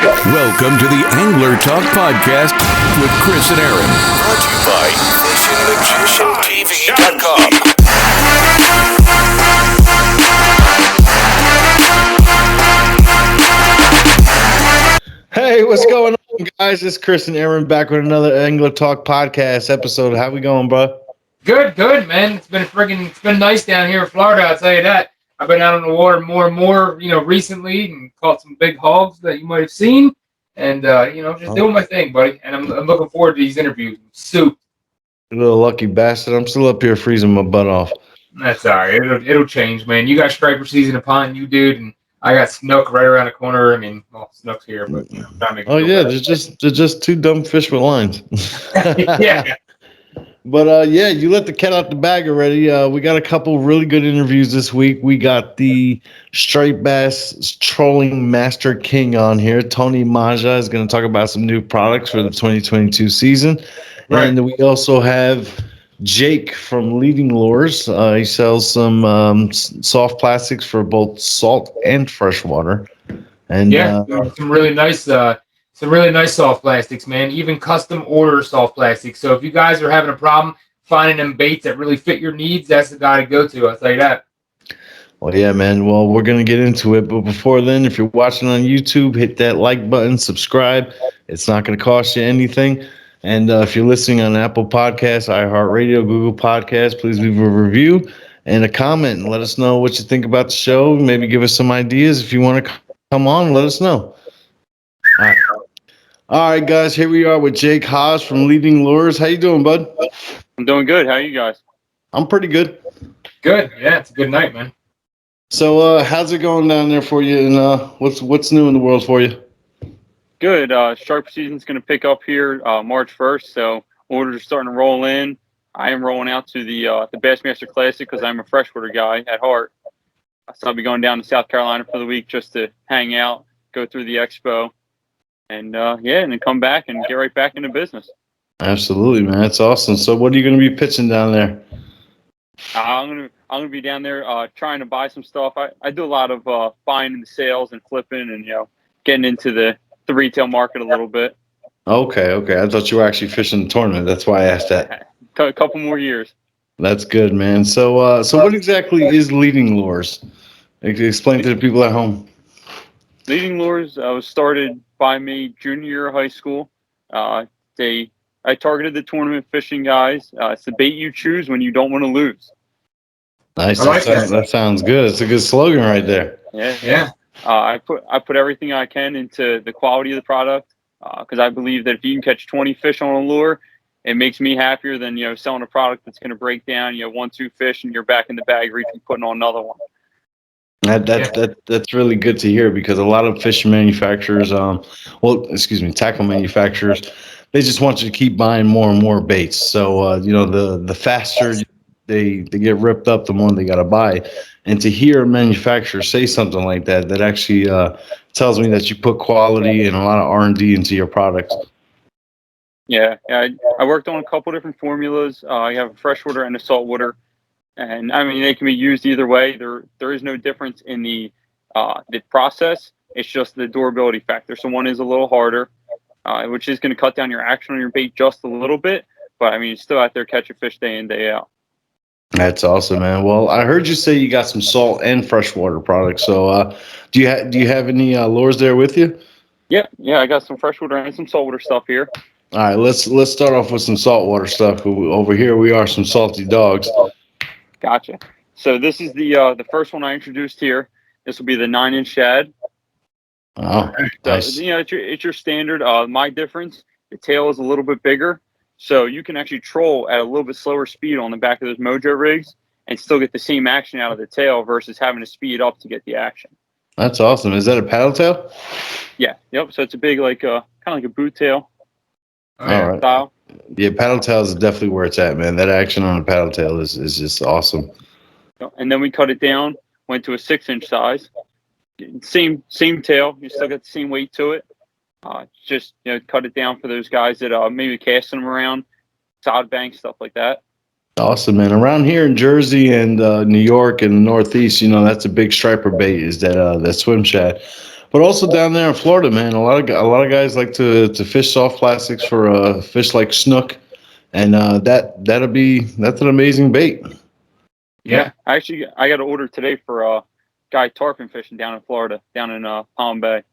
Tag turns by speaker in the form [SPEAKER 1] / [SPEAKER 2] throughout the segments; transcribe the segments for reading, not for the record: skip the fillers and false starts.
[SPEAKER 1] Welcome to the Angler Talk podcast with Chris and Aaron. Brought to you by FishingMagicianTV.com.
[SPEAKER 2] Hey, what's going on, guys? It's Chris and Aaron back with another Angler Talk podcast episode. How we going, bro?
[SPEAKER 3] Good, man. It's been nice down here in Florida, I'll tell you that. I've been out on the water more and more, recently and caught some big hogs that you might have seen. And, just doing my thing, buddy. And I'm looking forward to these interviews. Soup.
[SPEAKER 2] You little lucky bastard. I'm still up here freezing my butt off.
[SPEAKER 3] That's all right. It'll change, man. You got striper season upon you, dude, and I got snook right around the corner. I mean, well, snook's here, but I'm trying to make it
[SPEAKER 2] they're just two dumb fish with lines.
[SPEAKER 3] Yeah.
[SPEAKER 2] But you let the cat out the bag already. We got a couple really good interviews this week. We got the striped bass trolling master king on here. Tony Maja is going to talk about some new products for the 2022 season.
[SPEAKER 3] Right.
[SPEAKER 2] And we also have Jake from Leading Lures. He sells some soft plastics for both salt and freshwater. And
[SPEAKER 3] some really nice soft plastics, man. Even custom order soft plastics. So if you guys are having a problem finding them baits that really fit your needs, that's the guy to go to. I'll tell you that.
[SPEAKER 2] Well, yeah, man. Well, we're going to get into it. But before then, if you're watching on YouTube, hit that like button, subscribe. It's not going to cost you anything. And if you're listening on Apple Podcasts, iHeartRadio, Google Podcasts, please leave a review and a comment and let us know what you think about the show. Maybe give us some ideas. If you want to come on, let us know. All right, guys, here we are with Jake Hass from Leading Lures. How you doing, bud?
[SPEAKER 4] I'm doing good. How are you guys?
[SPEAKER 2] I'm pretty good.
[SPEAKER 3] Good. Yeah, it's a good night, man.
[SPEAKER 2] So how's it going down there for you, and what's new in the world for you?
[SPEAKER 4] Good. Sharp season's going to pick up here March 1st, so orders are starting to roll in. I am rolling out to the Bassmaster Classic because I'm a freshwater guy at heart. So I'll be going down to South Carolina for the week just to hang out, go through the expo, and and then come back and get right back into business.
[SPEAKER 2] Absolutely, man. That's awesome. So what are you going to be pitching down there?
[SPEAKER 4] I'm gonna be down there trying to buy some stuff. I do a lot of buying and sales and flipping and getting into the retail market a little bit.
[SPEAKER 2] Okay. I thought you were actually fishing the tournament. That's why I asked that.
[SPEAKER 4] A couple more years.
[SPEAKER 2] That's good, man. So what exactly is Leading Lures? Explain to the people at home.
[SPEAKER 4] Leading Lures was started by me junior year of high school. I targeted the tournament fishing guys. It's the bait you choose when you don't want to lose.
[SPEAKER 2] Nice. That sounds good. It's a good slogan right there.
[SPEAKER 4] Yeah. I put everything I can into the quality of the product because I believe that if you can catch 20 fish on a lure, it makes me happier than selling a product that's going to break down 1-2 fish and you're back in the bag reaching putting on another one.
[SPEAKER 2] That's really good to hear because a lot of fish manufacturers, tackle manufacturers, they just want you to keep buying more and more baits. So the faster they get ripped up, the more they got to buy. And to hear a manufacturer say something like that actually tells me that you put quality and a lot of R&D into your products.
[SPEAKER 4] Yeah. I worked on a couple different formulas. I have a freshwater and a saltwater. And I mean, they can be used either way. There is no difference in the process. It's just the durability factor. So one is a little harder, which is going to cut down your action on your bait just a little bit. But I mean, you're still out there catching fish day in, day out.
[SPEAKER 2] That's awesome, man. Well, I heard you say you got some salt and freshwater products. So do you have any lures there with you?
[SPEAKER 4] Yeah. I got some freshwater and some saltwater stuff here.
[SPEAKER 2] All right, let's start off with some saltwater stuff. Over here, we are some salty dogs.
[SPEAKER 4] Gotcha. So this is the first one I introduced here. This will be the 9-inch shad.
[SPEAKER 2] Oh, nice.
[SPEAKER 4] So, it's your standard. My difference, the tail is a little bit bigger, so you can actually troll at a little bit slower speed on the back of those Mojo rigs and still get the same action out of the tail versus having to speed up to get the action.
[SPEAKER 2] That's awesome. Is that a paddle tail?
[SPEAKER 4] Yeah. Yep. So it's a big kind of like a boot tail.
[SPEAKER 2] All right.
[SPEAKER 4] Style.
[SPEAKER 2] Yeah, paddle tail is definitely where it's at, man. That action on a paddle tail is just awesome.
[SPEAKER 4] And then we cut it down, went to a 6-inch size. Same tail. You still got the same weight to it. Just cut it down for those guys that maybe casting them around, sod banks, stuff like that.
[SPEAKER 2] Awesome, man. Around here in Jersey and New York and the Northeast, that's a big striper bait is that swim shad. But also down there in Florida, man, a lot of guys like to fish soft plastics for fish like snook, and that's an amazing bait.
[SPEAKER 3] Yeah.
[SPEAKER 4] I got an order today for guy tarpon fishing down in Florida, down in Palm Bay.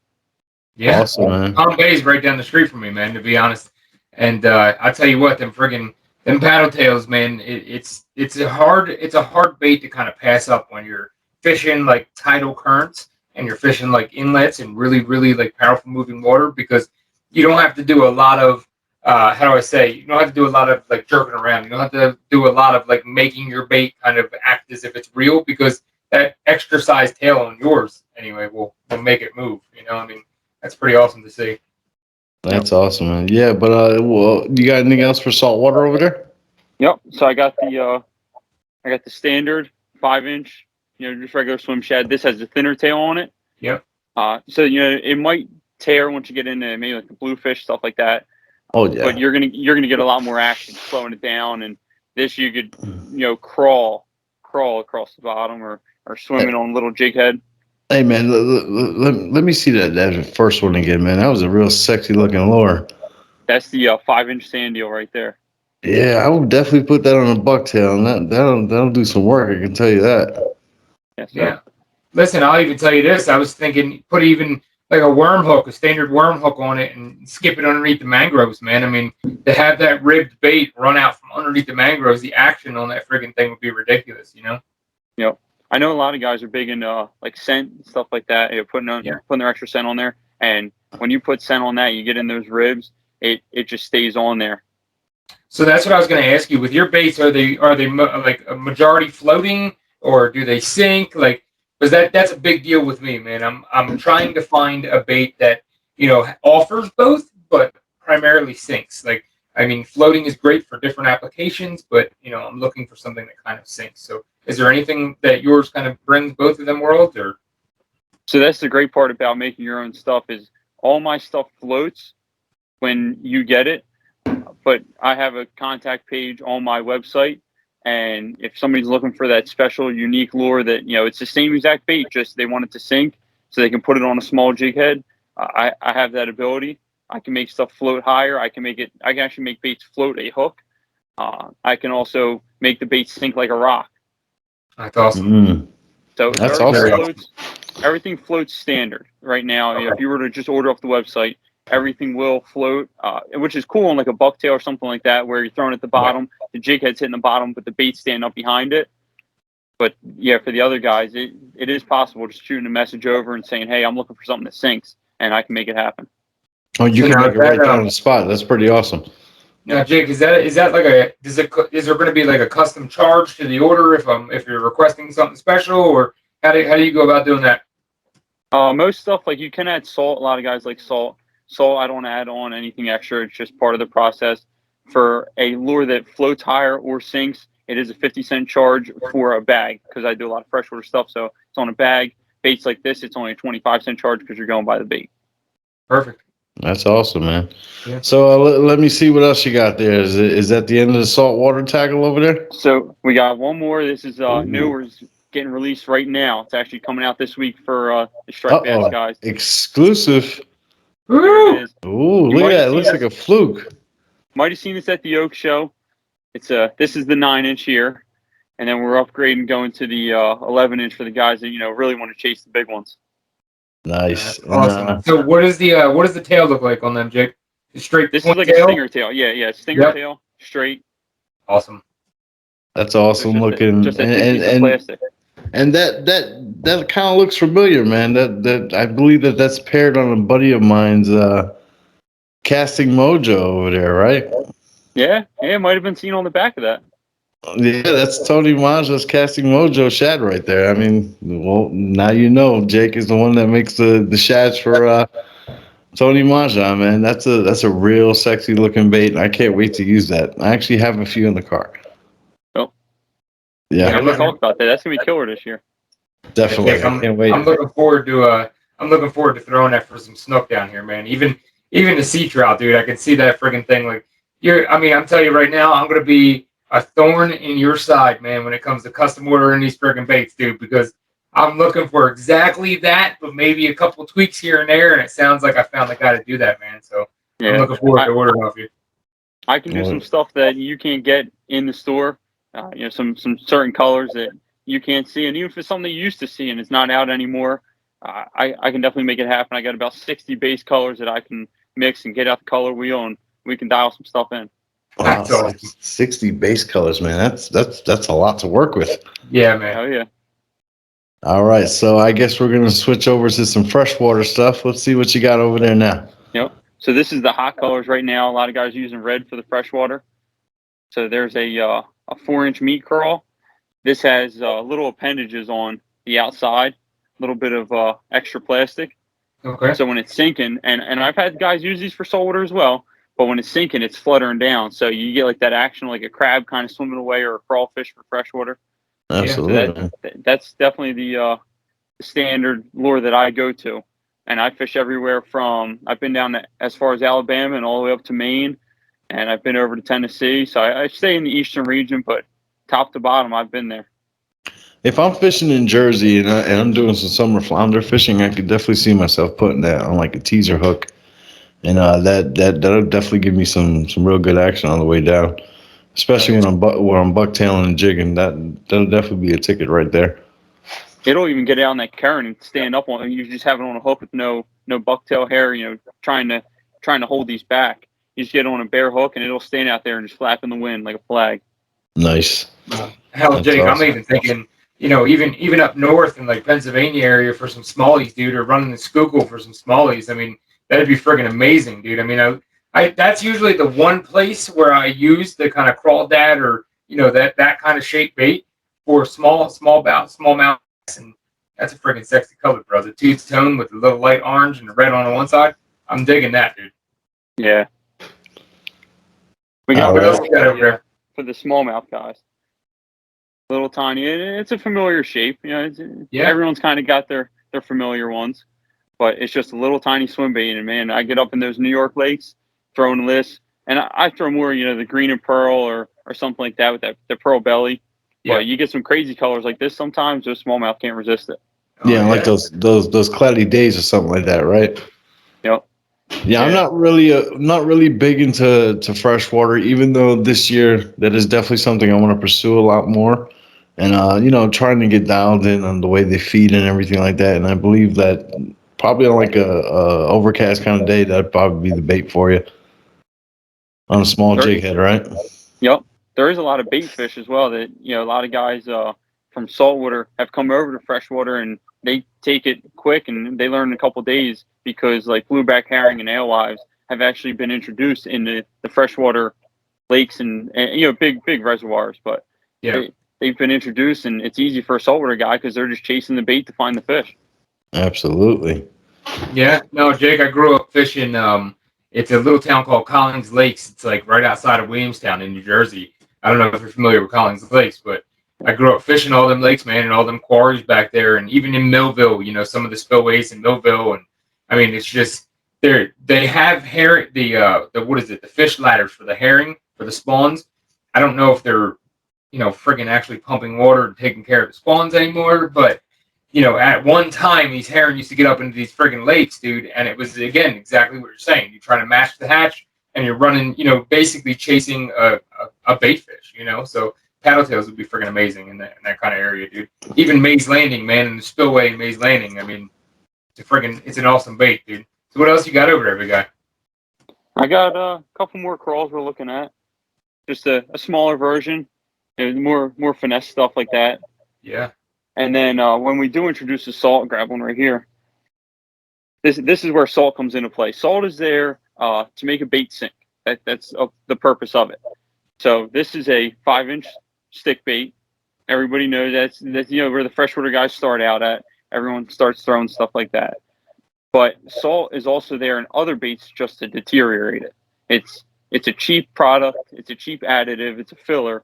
[SPEAKER 3] Yeah.
[SPEAKER 2] Awesome, man.
[SPEAKER 3] Palm Bay is right down the street from me, man, to be honest. And I tell you what, them paddle tails, man, it's a hard bait to kind of pass up when you're fishing like tidal currents and you're fishing like inlets and really, really like powerful moving water, because you don't have to do a lot of how do I say, you don't have to do a lot of like jerking around. You don't have to do a lot of like making your bait kind of act as if it's real, because that extra size tail on yours anyway will make it move. I mean, that's pretty awesome to see.
[SPEAKER 2] That's awesome, man. Yeah, but well, you got anything else for saltwater over there?
[SPEAKER 4] Yep. So I got the standard 5-inch, just regular swim shad. This has a thinner tail on it.
[SPEAKER 3] Yep.
[SPEAKER 4] So it might tear once you get into maybe like the bluefish, stuff like that.
[SPEAKER 2] Oh yeah.
[SPEAKER 4] But you're gonna get a lot more action slowing it down, and this you could crawl across the bottom or swimming on little jig head.
[SPEAKER 2] Hey man, let me see that first one again, man. That was a real sexy looking lure.
[SPEAKER 4] That's the 5-inch sand eel right there.
[SPEAKER 2] Yeah, I would definitely put that on a bucktail, and that'll do some work. I can tell you that.
[SPEAKER 4] Yes,
[SPEAKER 3] yeah. Listen, I'll even tell you this. I was thinking put even like a worm hook, a standard worm hook on it, and skip it underneath the mangroves, man. I mean, to have that ribbed bait run out from underneath the mangroves, the action on that friggin' thing would be ridiculous,
[SPEAKER 4] Yep. I know a lot of guys are big into like scent and stuff like that. Putting their extra scent on there, and when you put scent on that, you get in those ribs. It just stays on there.
[SPEAKER 3] So that's what I was going to ask you. With your baits, are they like a majority floating, or do they sink? Like, because that's a big deal with me, man. I'm trying to find a bait that offers both, but primarily sinks. Like, I mean, floating is great for different applications, but I'm looking for something that kind of sinks. So, is there anything that yours kind of brings both of them worlds, or?
[SPEAKER 4] So that's the great part about making your own stuff is all my stuff floats when you get it, but I have a contact page on my website, and if somebody's looking for that special, unique lure that it's the same exact bait, just they want it to sink, so they can put it on a small jig head. I have that ability. I can make stuff float higher. I can actually make baits float a hook. I can also make the bait sink like a rock.
[SPEAKER 3] That's awesome.
[SPEAKER 2] Mm.
[SPEAKER 4] So
[SPEAKER 2] That's
[SPEAKER 4] everything floats standard right now. If you were to just order off the website, everything will float, which is cool on like a bucktail or something like that, where you're throwing at the bottom, the jig head's hitting the bottom, but the bait's standing up behind it. But yeah, for the other guys, it is possible just shooting a message over and saying, "Hey, I'm looking for something that sinks," and I can make it happen.
[SPEAKER 2] Oh, you can make it right there on the spot. That's pretty awesome.
[SPEAKER 3] Now, Jake, is that like is there going to be like a custom charge to the order if you're requesting something special, or how do you go about doing that?
[SPEAKER 4] Most stuff, like you can add salt. A lot of guys like salt. Salt, I don't add on anything extra. It's just part of the process. For a lure that floats higher or sinks, it is a 50-cent charge for a bag, because I do a lot of freshwater stuff. So it's on a bag. Baits like this, it's only a 25-cent charge because you're going by the bait.
[SPEAKER 3] Perfect.
[SPEAKER 2] That's awesome, man.
[SPEAKER 3] Yeah.
[SPEAKER 2] So let me see what else you got there. Is that the end of the saltwater tackle over there?
[SPEAKER 4] So we got one more. This is new. It's getting released right now. It's actually coming out this week for the striped bass guys.
[SPEAKER 2] Exclusive.
[SPEAKER 3] Woo!
[SPEAKER 2] Ooh, look at that. It looks like a fluke.
[SPEAKER 4] Might have seen this at the Oak Show. It's this is the 9-inch here, and then we're upgrading going to the 11-inch for the guys that really want to chase the big ones.
[SPEAKER 2] Nice.
[SPEAKER 3] Awesome. So what does the tail look like on them, Jake? Straight.
[SPEAKER 4] This is like a stinger tail. Yeah, stinger tail, straight.
[SPEAKER 3] Awesome.
[SPEAKER 2] That's awesome looking.
[SPEAKER 4] Just a plastic.
[SPEAKER 2] And that kind of looks familiar, man. That I believe that's paired on a buddy of mine's Casting Mojo over there, right?
[SPEAKER 4] Yeah, it might have been seen on the back of that.
[SPEAKER 2] Yeah, that's Tony Maja's Casting Mojo shad right there. I mean, well, now you know Jake is the one that makes the shads for Tony Maja, man. That's a real sexy looking bait, and I can't wait to use that. I actually have a few in the car.
[SPEAKER 4] Oh.
[SPEAKER 2] Yeah.
[SPEAKER 4] I'm gonna talk about that. That's gonna be killer this year.
[SPEAKER 2] Definitely.
[SPEAKER 3] Yeah,
[SPEAKER 2] I can't wait.
[SPEAKER 3] I'm looking forward to throwing that for some snook down here, man. Even the sea trout, dude. I can see that friggin' thing. Like I'm telling you right now, I'm gonna be a thorn in your side, man, when it comes to custom ordering these friggin' baits, dude, because I'm looking for exactly that, but maybe a couple tweaks here and there, and it sounds like I found the guy to do that, man. So I'm
[SPEAKER 4] Yeah,
[SPEAKER 3] looking forward to ordering off you.
[SPEAKER 4] I can do some stuff that you can't get in the store. Some certain colors that you can't see, and even if it's something you used to see and it's not out anymore, I can definitely make it happen. I got about 60 base colors that I can mix and get out the color wheel, and we can dial some stuff in.
[SPEAKER 2] Wow,
[SPEAKER 3] That's awesome.
[SPEAKER 2] 60 base colors, man. That's a lot to work with.
[SPEAKER 3] Yeah, man.
[SPEAKER 4] Hell yeah.
[SPEAKER 2] All right, so I guess we're gonna switch over to some freshwater stuff. Let's see what you got over there now.
[SPEAKER 4] Yep. So this is the hot colors right now. A lot of guys are using red for the freshwater. So there's a 4-inch meat curl. This has little appendages on the outside, a little bit of extra plastic.
[SPEAKER 3] Okay.
[SPEAKER 4] So when it's sinking, and I've had guys use these for saltwater as well, but when it's sinking, it's fluttering down. So you get like that action, like a crab kind of swimming away or a crawfish for freshwater.
[SPEAKER 2] Absolutely.
[SPEAKER 4] So that's definitely the standard lure that I go to. And I fish everywhere from, I've been down as far as Alabama and all the way up to Maine, and I've been over to Tennessee. So I stay in the eastern region, but top to bottom, I've been there.
[SPEAKER 2] If I'm fishing in Jersey and I'm doing some summer flounder fishing, I could definitely see myself putting that on like a teaser hook, and that'll definitely give me some real good action on the way down, especially when I'm bucktailing and jigging. That'll definitely be a ticket right there.
[SPEAKER 4] It'll even get out on that current and stand up on. You just have it on a hook with no bucktail hair. Trying to hold these back. You just get it on a bare hook and it'll stand out there and just flap in the wind like a flag.
[SPEAKER 2] Nice.
[SPEAKER 3] Hell,
[SPEAKER 2] That's
[SPEAKER 3] Jake,
[SPEAKER 2] awesome.
[SPEAKER 3] I'm even thinking, even up north in like Pennsylvania area for some smallies, dude, or running the Schuylkill for some smallies. I mean, that'd be friggin' amazing, dude. I mean, I that's usually the one place where I use the kind of crawdad or that kind of shape bait for small mouth, and that's a friggin' sexy color, bro. The two-tone with the little light orange and the red on one side. I'm digging that, dude.
[SPEAKER 4] Yeah. We got
[SPEAKER 3] What else you got over there?
[SPEAKER 4] for the smallmouth guys. Little tiny. It's a familiar shape. Everyone's kind of got their familiar ones, but it's just a little tiny swim bait. And man, I get up in those New York lakes throwing this, and I throw more, the green and pearl or something like that with the pearl belly. Yeah. But you get some crazy colors like this sometimes. Those smallmouth can't resist it.
[SPEAKER 2] Like those cloudy days or something like that, right?
[SPEAKER 4] Yep.
[SPEAKER 2] Yeah, I'm not really big into freshwater, even though this year that is definitely something I want to pursue a lot more. And trying to get dialed in on the way they feed and everything like that. And I believe that probably on like a overcast kind of day, that'd probably be the bait for you on a small jig head, right?
[SPEAKER 4] Yep. There is a lot of bait fish as well that a lot of guys from saltwater have come over to freshwater and they take it quick and they learn in a couple of days because like blueback herring and alewives have actually been introduced into the freshwater lakes and big reservoirs, but they've been introduced and it's easy for a saltwater guy because they're just chasing the bait to find the fish.
[SPEAKER 2] Absolutely.
[SPEAKER 3] Yeah. No, Jake, I grew up fishing. It's a little town called Collins Lakes. It's like right outside of Williamstown in New Jersey. I don't know if you're familiar with Collins Lakes, but I grew up fishing all them lakes, man, and all them quarries back there, and even in Millville, some of the spillways in Millville, and I mean, it's just they have herring the what is it, the fish ladders for the herring for the spawns. I don't know if they're friggin' actually pumping water and taking care of the spawns anymore, but at one time these herring used to get up into these friggin' lakes, dude, and it was again exactly what you're saying. You try to match the hatch, and you're running, basically chasing a bait fish, So paddle tails would be friggin' amazing in that kind of area, dude. Even Mays Landing, man, in the spillway in Mays Landing. I mean, it's an awesome bait, dude. So what else you got over there, big guy?
[SPEAKER 4] I got a couple more crawls we're looking at. Just a smaller version, more finesse stuff like that.
[SPEAKER 3] Yeah.
[SPEAKER 4] And then when we do introduce the salt, grab one right here. This is where salt comes into play. Salt is there to make a bait sink. That's the purpose of it. So this is a 5-inch stick bait. Everybody knows that's where the freshwater guys start out at. Everyone starts throwing stuff like that. But salt is also there in other baits just to deteriorate it. It's a cheap product. It's a cheap additive. It's a filler.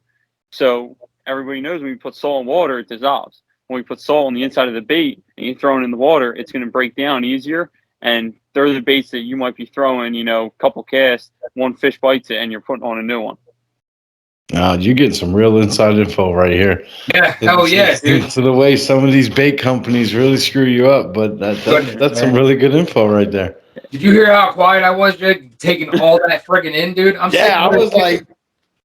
[SPEAKER 4] So everybody knows when you put salt in water, it dissolves. When we put salt on the inside of the bait and you throw it in the water, it's going to break down easier. And they're the baits that you might be throwing, couple casts, one fish bites it, and you're putting on a new one.
[SPEAKER 2] You're getting some real inside info right here.
[SPEAKER 3] Yeah, hell yeah, dude.
[SPEAKER 2] To the way some of these bait companies really screw you up, but that's some really good info right there.
[SPEAKER 3] Did you hear how quiet I was, Jake? Taking all that friggin' in, dude.
[SPEAKER 2] I was like,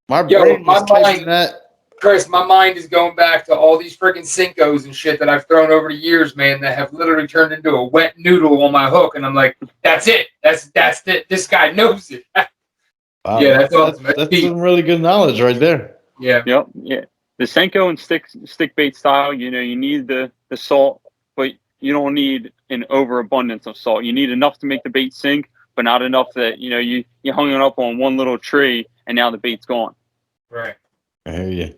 [SPEAKER 2] my brain was catching that.
[SPEAKER 3] Chris, my mind is going back to all these friggin' Cincos and shit that I've thrown over the years, man, that have literally turned into a wet noodle on my hook, and I'm like, that's it. That's it. This guy knows it.
[SPEAKER 2] Wow,
[SPEAKER 3] yeah, that's awesome.
[SPEAKER 2] That's some really good knowledge right there.
[SPEAKER 3] Yeah.
[SPEAKER 4] Yep. Yeah. The Senko and stick bait style, you need the salt, but you don't need an overabundance of salt. You need enough to make the bait sink, but not enough that you hung it up on one little tree and now the bait's gone.
[SPEAKER 3] Right.
[SPEAKER 2] I hear you,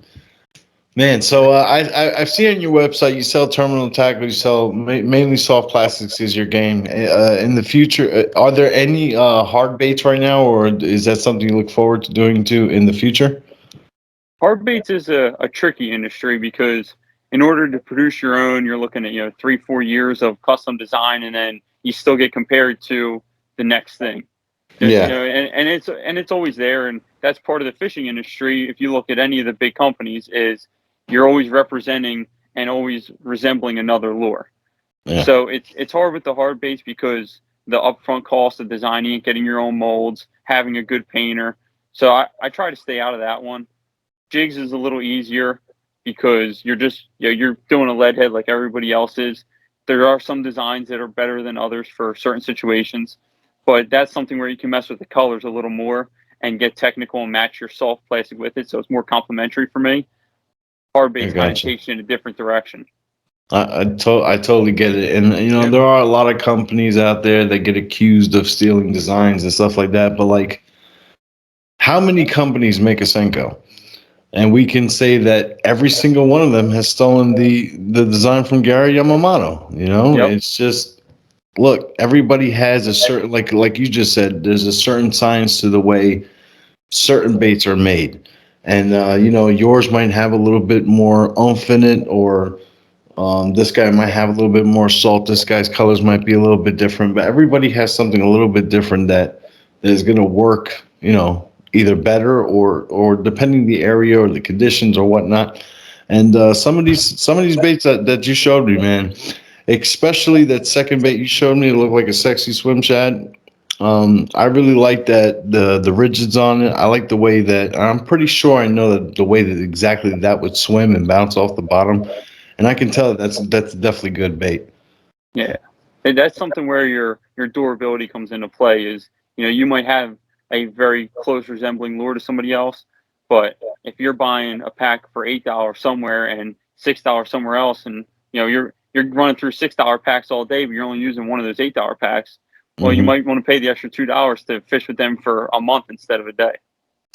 [SPEAKER 2] man. So I've seen on your website you sell terminal tackle. You sell mainly soft plastics. Is your game in the future? Are there any hard baits right now, or is that something you look forward to doing in the future?
[SPEAKER 4] Hard baits is a tricky industry because in order to produce your own, you're looking at 3-4 years of custom design, and then you still get compared to the next thing.
[SPEAKER 2] Yeah.
[SPEAKER 4] And it's always there, and that's part of the fishing industry. If you look at any of the big companies, is you're always representing and always resembling another lure. Yeah. So it's hard with the hard baits because the upfront cost of designing it, getting your own molds, having a good painter. So I try to stay out of that one. Jigs is a little easier because you're just you're doing a lead head like everybody else is. There are some designs that are better than others for certain situations, but that's something where you can mess with the colors a little more and get technical and match your soft plastic with it. So it's more complimentary for me. Hard baits kind of takes you in a different direction.
[SPEAKER 2] I totally get it. And, there are a lot of companies out there that get accused of stealing designs and stuff like that. But, like, how many companies make a Senko? And we can say that every single one of them has stolen the design from Gary Yamamoto.
[SPEAKER 4] Yep.
[SPEAKER 2] It's just, look, everybody has a certain, like you just said, there's a certain science to the way certain baits are made. And, yours might have a little bit more oomph in it, or this guy might have a little bit more salt. This guy's colors might be a little bit different. But everybody has something a little bit different that is going to work, either better or depending the area or the conditions or whatnot. And some of these baits that you showed me, man, especially that second bait you showed me, it looked like a sexy swim shad. I really like that the rigids on it. I like the way that I'm pretty sure I know that the way that exactly that would swim and bounce off the bottom, and I can tell that's definitely good bait.
[SPEAKER 4] Yeah, and that's something where your durability comes into play. Is you might have a very close resembling lure to somebody else, but if you're buying a pack for $8 somewhere and $6 somewhere else, and you're running through $6 packs all day, but you're only using one of those $8 packs, well, you might want to pay the extra $2 to fish with them for a month instead of a day.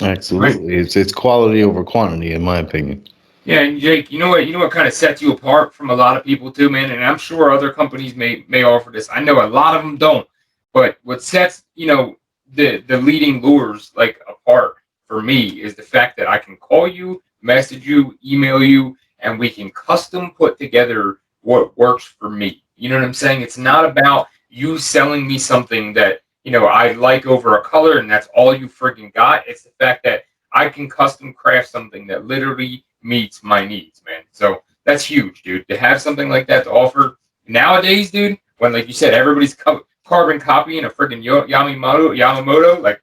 [SPEAKER 2] Absolutely, it's quality over quantity, in my opinion.
[SPEAKER 3] Yeah, and Jake, you know what kind of sets you apart from a lot of people too, man. And I'm sure other companies may offer this. I know a lot of them don't, but what sets the leading lures like apart for me is the fact that I can call you, message you, email you, and we can custom put together what works for me. You know what I'm saying? It's not about you selling me something that I like over a color and that's all you freaking got. It's the fact that I can custom craft something that literally meets my needs, man. So that's huge, dude. To have something like that to offer nowadays, dude, when, like you said, everybody's carbon copying a freaking Yamamoto, like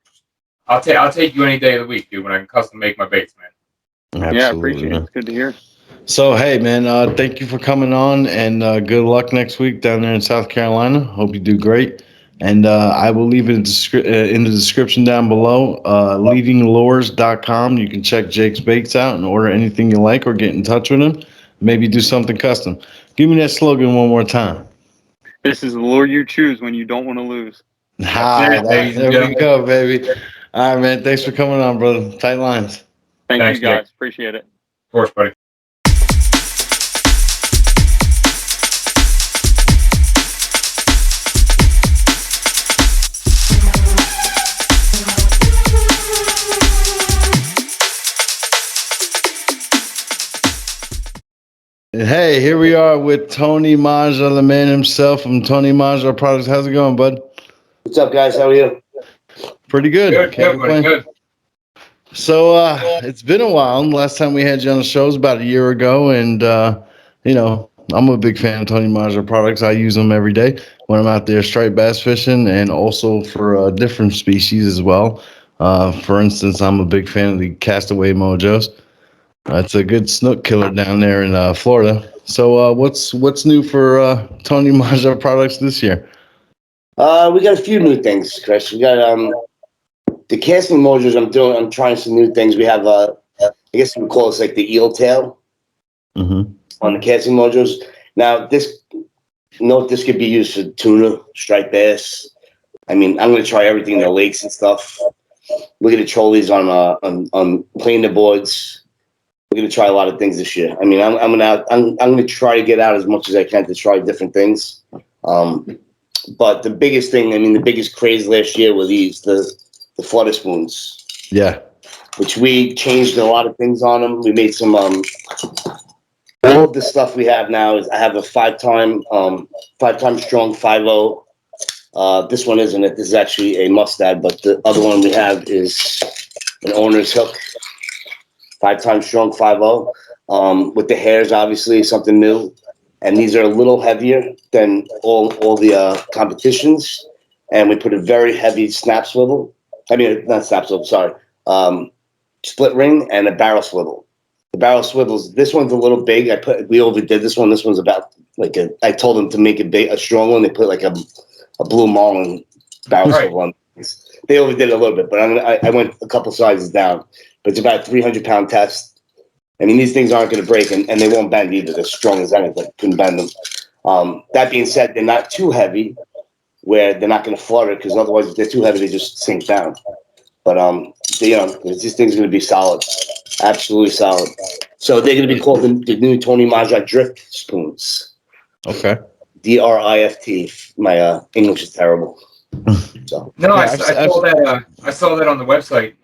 [SPEAKER 3] I'll take you any day of the week, dude, when I can custom make my baits, man.
[SPEAKER 2] Absolutely,
[SPEAKER 4] yeah, I appreciate it. It's good to hear.
[SPEAKER 2] So, hey, man, thank you for coming on, and good luck next week down there in South Carolina. Hope you do great. And I will leave it in the description down below, leadinglures.com. You can check Jake's Baits out and order anything you like or get in touch with him. Maybe do something custom. Give me that slogan one more time.
[SPEAKER 4] This is the lure you choose when you don't want to lose.
[SPEAKER 2] There we go, baby. All right, man. Thanks for coming on, brother. Tight lines.
[SPEAKER 4] Thanks, you guys. Jake. Appreciate it.
[SPEAKER 3] Of course, buddy.
[SPEAKER 2] Hey, here we are with Tony Maja, the man himself from Tony Maja Products. How's it going, bud?
[SPEAKER 5] What's up, guys? How are you?
[SPEAKER 2] Pretty good.
[SPEAKER 3] Good.
[SPEAKER 2] So it's been a while. Last time we had you on the show was about a year ago, and I'm a big fan of Tony Maja products. I use them every day when I'm out there striped bass fishing, and also for different species as well. For instance, I'm a big fan of the Castaway Mojos. It's a good snook killer down there in Florida. So what's new for Tony Maja products this year?
[SPEAKER 5] We got a few new things, Chris. We got the casting mojos. I'm trying some new things. We have I guess we call this like the eel tail on the casting mojos. Now this could be used for tuna, striped bass. I mean, I'm gonna try everything in the lakes and stuff. We're gonna troll these on playing the boards. We're gonna try a lot of things this year. I mean, I'm gonna try to get out as much as I can to try different things. But the biggest thing, I mean, the biggest craze last year were the flutter spoons.
[SPEAKER 2] Yeah.
[SPEAKER 5] Which we changed a lot of things on them. We made some all of the stuff we have now is I have a five-time strong 5.0. This one isn't it. This is actually a mustad, but the other one we have is an owner's hook. 5-time strong 5.0. With the hairs, obviously, something new. And these are a little heavier than all the competitions. And we put a very heavy snap swivel. I mean, not snap swivel, sorry. Split ring and a barrel swivel. The barrel swivels, this one's a little big. We overdid this one. This one's about like I told them to make it big, a strong one. They put like a Blue Marlin barrel swivel on. They overdid it a little bit, but I went a couple sizes down. But it's about a 300-pound test. I mean, these things aren't going to break, and they won't bend either. They're strong as anything. Couldn't bend them. That being said, they're not too heavy where they're not going to flutter, because otherwise if they're too heavy, they just sink down. But, these things are going to be solid. Absolutely solid. So they're going to be called the new Tony Maja Drift Spoons.
[SPEAKER 2] Okay.
[SPEAKER 5] DRIFT. My English is terrible. So
[SPEAKER 3] no, I saw that. I saw that on the website.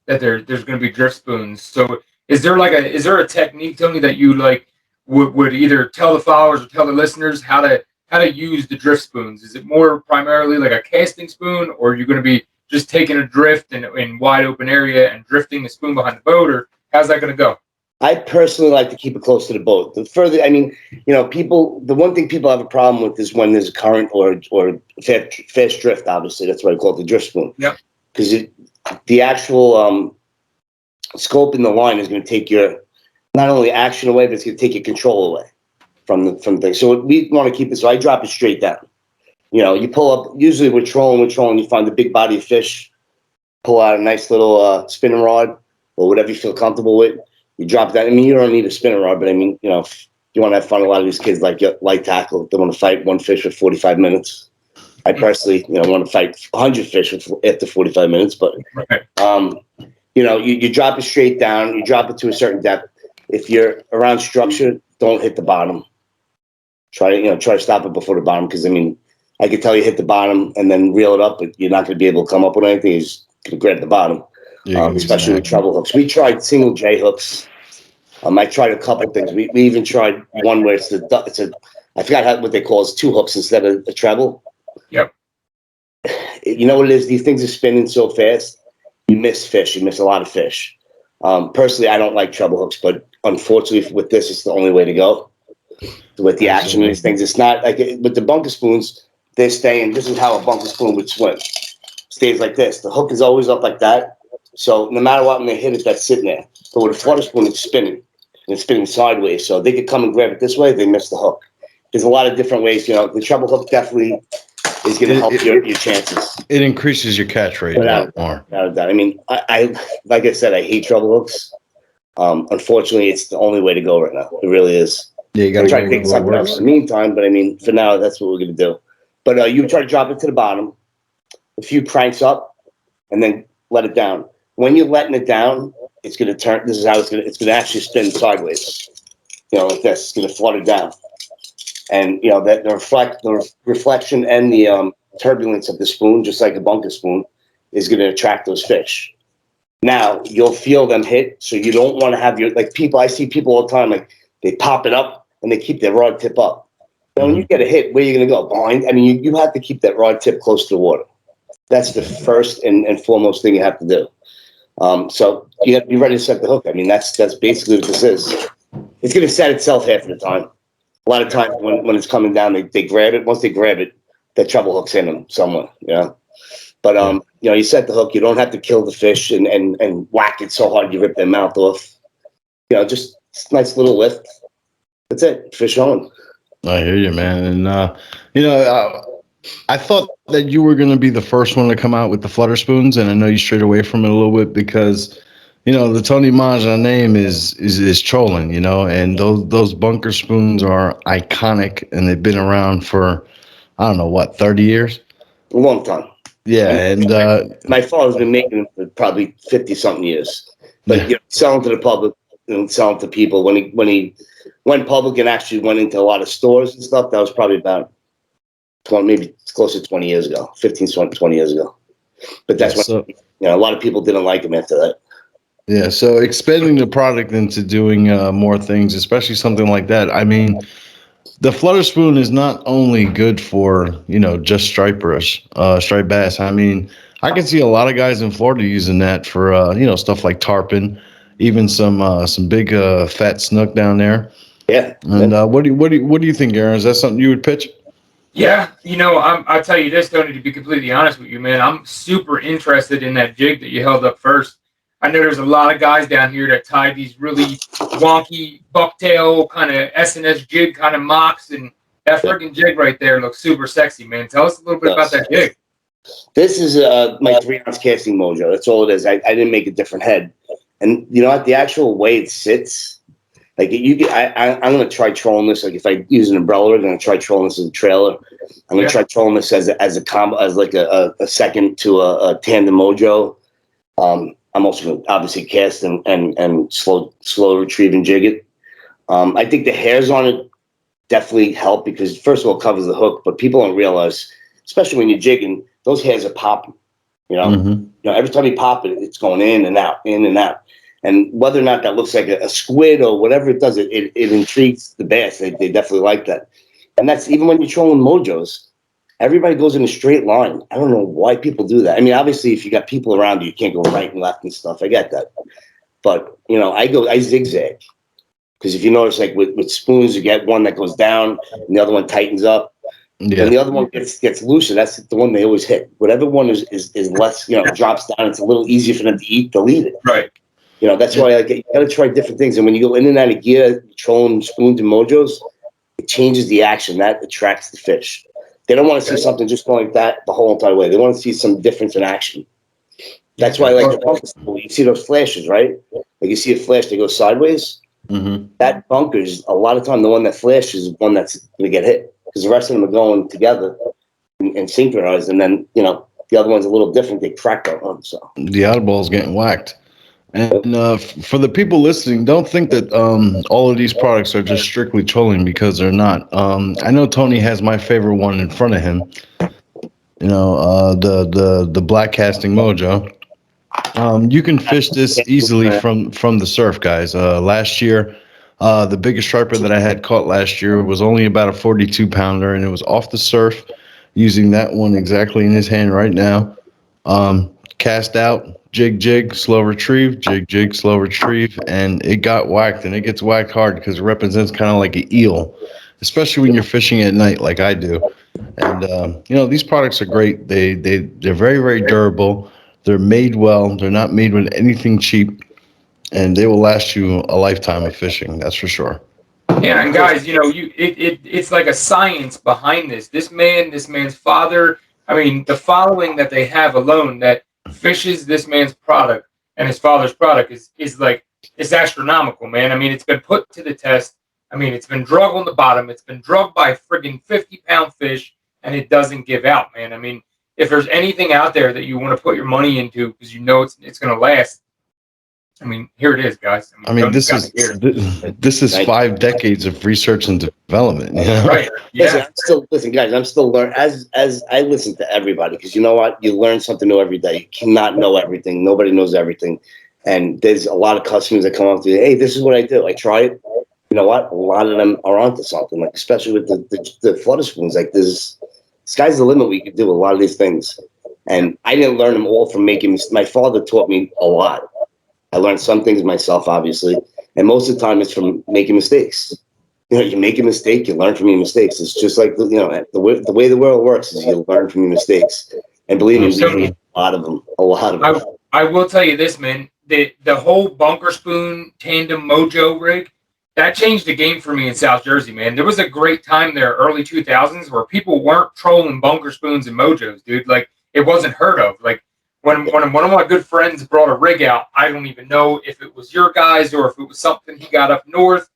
[SPEAKER 3] That there's going to be drift spoons. So is there a technique, Tony, that you like would either tell the followers or tell the listeners how to use the drift spoons? Is it more primarily like a casting spoon, or are you going to be just taking a drift in wide open area and drifting the spoon behind the boat, or how's that going to go?
[SPEAKER 5] I personally like to keep it close to the boat. The further, I mean, the one thing people have a problem with is when there's a current or fast drift. Obviously, that's why I call it the drift spoon.
[SPEAKER 3] Yep.
[SPEAKER 5] Because the actual scope in the line is going to take your not only action away, but it's going to take your control away from the thing. So we want to keep it. So I drop it straight down. You pull up. Usually we're trolling. You find the big body of fish. Pull out a nice little spinning rod or whatever you feel comfortable with. You drop that. I mean, you don't need a spinning rod, but I mean, if you want to have fun, a lot of these kids like light tackle. They want to fight one fish for 45 minutes. I personally, want to fight 100 fish after 45 minutes. But, you drop it straight down. You drop it to a certain depth. If you're around structure, don't hit the bottom. Try to stop it before the bottom, because, I mean, I could tell you hit the bottom and then reel it up, but you're not going to be able to come up with anything. You're just going to grab the bottom, especially with treble hooks. We tried single J hooks. I tried a couple things. We even tried one where I forgot what they call it. It's 2 hooks instead of a treble.
[SPEAKER 3] Yep.
[SPEAKER 5] You know what it is? These things are spinning so fast. You miss fish. You miss a lot of fish. Personally, I don't like treble hooks, but unfortunately with this, it's the only way to go. With the action of these things, it's not like with the bunker spoons. They're staying. This is how a bunker spoon would swim. Stays like this. The hook is always up like that. So no matter what, when they hit it, that's sitting there. But with a flutter spoon, it's spinning. And it's spinning sideways. So they could come and grab it this way. They miss the hook. There's a lot of different ways. The treble hook definitely is going to help your chances.
[SPEAKER 2] It increases your catch rate a lot more.
[SPEAKER 5] Without a doubt. I mean, I like I said, I hate treble hooks. Unfortunately, it's the only way to go right now. It really is.
[SPEAKER 2] Yeah, you got to
[SPEAKER 5] try to think something else in the meantime, but I mean, for now, that's what we're going to do. But you try to drop it to the bottom, a few cranks up, and then let it down. When you're letting it down, it's going to turn. This is how it's going to actually spin sideways. Like this. It's going to flutter down. And, that the reflection and the turbulence of the spoon, just like a bunker spoon, is going to attract those fish. Now, you'll feel them hit, so you don't want to have I see people all the time, like, they pop it up, and they keep their rod tip up. Now, when you get a hit, where are you going to go? Behind? I mean, you have to keep that rod tip close to the water. That's the first and foremost thing you have to do. So you have to be ready to set the hook. I mean, that's basically what this is. It's going to set itself half of the time. A lot of times when it's coming down, they grab it. Once they grab it, the treble hook's in them somewhere, you know. But you know, you set the hook. You don't have to kill the fish and whack it so hard you rip their mouth off. You know, just nice little lift. That's it. Fish on.
[SPEAKER 2] I hear you, man. And you know, I thought that you were going to be the first one to come out with the flutter spoons, and I know you strayed away from it a little bit because, you know, the Tony Maja name is trolling, you know, and those bunker spoons are iconic, and they've been around for, I don't know, what, 30 years?
[SPEAKER 5] A long time.
[SPEAKER 2] Yeah, and
[SPEAKER 5] my father's been making them for probably 50-something years. But you know, selling to the public and selling to people when he went public and actually went into a lot of stores and stuff, that was probably about 20, maybe close to 20 years ago, 15, 20 years ago. But that's when, you know, a lot of people didn't like him after that.
[SPEAKER 2] Yeah, so expanding the product into doing more things, especially something like that. I mean, the flutter spoon is not only good for, you know, just striped bass. I mean, I can see a lot of guys in Florida using that for, you know, stuff like tarpon, even some big fat snook down there.
[SPEAKER 5] Yeah.
[SPEAKER 2] And what do you think, Aaron? Is that something you would pitch?
[SPEAKER 3] Yeah, you know, I'll tell you this, Tony, to be completely honest with you, man. I'm super interested in that jig that you held up first. I know there's a lot of guys down here that tie these really wonky bucktail kind of S&S jig kind of mocks, and that freaking jig right there looks super sexy, man. Tell us a little bit about that jig.
[SPEAKER 5] This is my 3-ounce casting mojo. That's all it is. I didn't make a different head. And you know what? The actual way it sits, like I'm going to try trolling this. Like if I use an umbrella, I'm going to try trolling this as a trailer. I'm going to try trolling this as a combo, as like a second to a tandem mojo. I'm also going to obviously cast and slow retrieve and jig it. I think the hairs on it definitely help because first of all, it covers the hook, but people don't realize, especially when you're jigging, those hairs are popping. You know, you know, every time you pop it, it's going in and out, in and out. And whether or not that looks like a squid or whatever it does, it intrigues the bass. They definitely like that. And that's even when you're trolling mojos, everybody goes in a straight line. I don't know why people do that. I mean, obviously, if you got people around you, you can't go right and left and stuff. I get that. But, you know, I zigzag. Because if you notice, like with spoons, you get one that goes down and the other one tightens up. Yeah. And the other one gets looser. That's the one they always hit. Whatever one is less, you know, drops down, it's a little easier for them to eat, they'll eat it. Right. You know, that's why you got to try different things. And when you go in and out of gear, trolling spoons and mojos, it changes the action. That attracts the fish. They don't want to see something just going like that the whole entire way. They want to see some difference in action. That's why I like the bunkers. You see those flashes, right? Like you see a flash, they go sideways. That bunker's a lot of time the one that flashes is one that's going to get hit because the rest of them are going together and synchronized. And then, you know, the other one's a little different. They crack that one. So
[SPEAKER 2] the oddball's getting whacked. And for the people listening, don't think that all of these products are just strictly trolling because they're not. I know Tony has my favorite one in front of him. You know, the black casting mojo. You can fish this easily from the surf, guys. Last year, the biggest striper that I had caught last year was only about a 42-pounder, and it was off the surf, using that one exactly in his hand right now. Cast out, jig, slow retrieve, jig, slow retrieve, and it got whacked, and it gets whacked hard because it represents kind of like an eel, especially when you're fishing at night like I do. And you know, these products are great. They're very, very durable. They're made well. They're not made with anything cheap, and they will last you a lifetime of fishing. That's for sure.
[SPEAKER 3] Yeah, and guys, you know, it's like a science behind this. This man's father. I mean, the following that they have alone that fishes this man's product and his father's product is like, it's astronomical, man. I mean, it's been put to the test. I mean, it's been drugged on the bottom. It's been drugged by a friggin' 50-pound fish, and it doesn't give out, man. I mean, if there's anything out there that you want to put your money into because you know it's going to last, I mean, here it is, guys.
[SPEAKER 2] I mean, this is 5 decades of research and development. You know?
[SPEAKER 3] Right. Yeah.
[SPEAKER 5] Listen, guys. I'm still learning as I listen to everybody because you know what? You learn something new every day. You cannot know everything. Nobody knows everything, and there's a lot of customers that come up to you. Hey, this is what I do. I try it. You know what? A lot of them are onto something. Like especially with the flutter spoons. Like sky's the limit. We can do a lot of these things. And I didn't learn them all from making mistakes. My father taught me a lot. I learned some things myself, obviously, and most of the time it's from making mistakes. You make a mistake, you learn from your mistakes. It's just like the way the world works is you learn from your mistakes. And believe me, we made a lot of them. A lot of them.
[SPEAKER 3] I will tell you this, man. The whole bunker spoon tandem mojo rig, that changed the game for me in South Jersey, man. There was a great time there, early 2000s, where people weren't trolling bunker spoons and mojos, dude. Like, it wasn't heard of. Like, when one of my good friends brought a rig out, I don't even know if it was your guys or if it was something he got up north,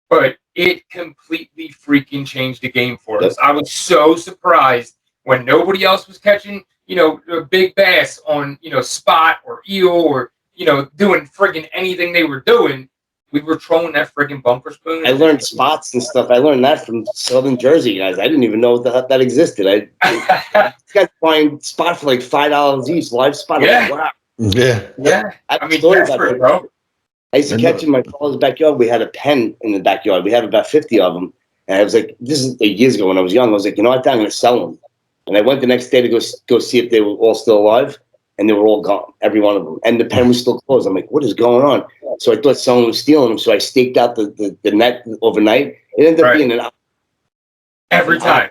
[SPEAKER 3] but it completely freaking changed the game for us. I was so surprised when nobody else was catching, a big bass on, spot or eel or, doing friggin' anything they were doing. We were trolling that friggin' bunker spoon.
[SPEAKER 5] I learned spots and stuff. I learned that from Southern Jersey guys. I didn't even know that existed. I guys find spot for like $5 each, live spot.
[SPEAKER 3] Yeah.
[SPEAKER 5] Like, wow.
[SPEAKER 3] Yeah. I mean,
[SPEAKER 5] desperate,
[SPEAKER 3] bro.
[SPEAKER 5] I used to catch in my father's backyard. We had a pen in the backyard. We had about 50 of them. And I was like, this is 8 years ago when I was young. I was like, you know what? I'm going to sell them. And I went the next day to go see if they were all still alive. And they were all gone, every one of them. And the pen was still closed. I'm like, what is going on? So I thought someone was stealing them. So I staked out the net overnight. It ended up being an
[SPEAKER 3] every time.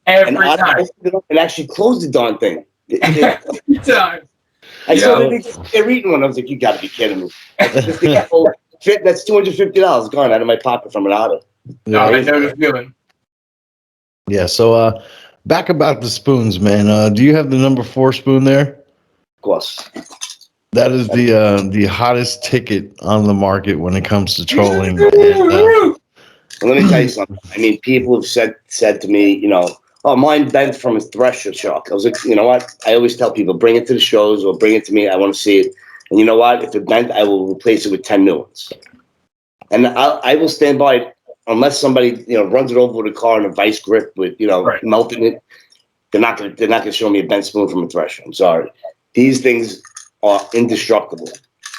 [SPEAKER 3] Every time.
[SPEAKER 5] And actually closed the darn thing.
[SPEAKER 3] Every time.
[SPEAKER 5] I saw they're eating one. I was like, you got to be kidding me. That's $250 gone out of my pocket from an auto.
[SPEAKER 3] No, I know the feeling.
[SPEAKER 2] Yeah, so back about the spoons, man. Do you have the number 4 spoon there?
[SPEAKER 5] Of course.
[SPEAKER 2] That is the hottest ticket on the market when it comes to trolling.
[SPEAKER 5] Let me tell you something. I mean, people have said to me, oh, mine bent from a thresher shark. I was like, you know what? I always tell people, bring it to the shows or bring it to me. I want to see it. And you know what? If it bent, I will replace it with 10 new ones. And I will stand by it unless somebody runs it over with a car in a vice grip with melting it. They're not gonna show me a bent spoon from a thresher. I'm sorry. These things are indestructible.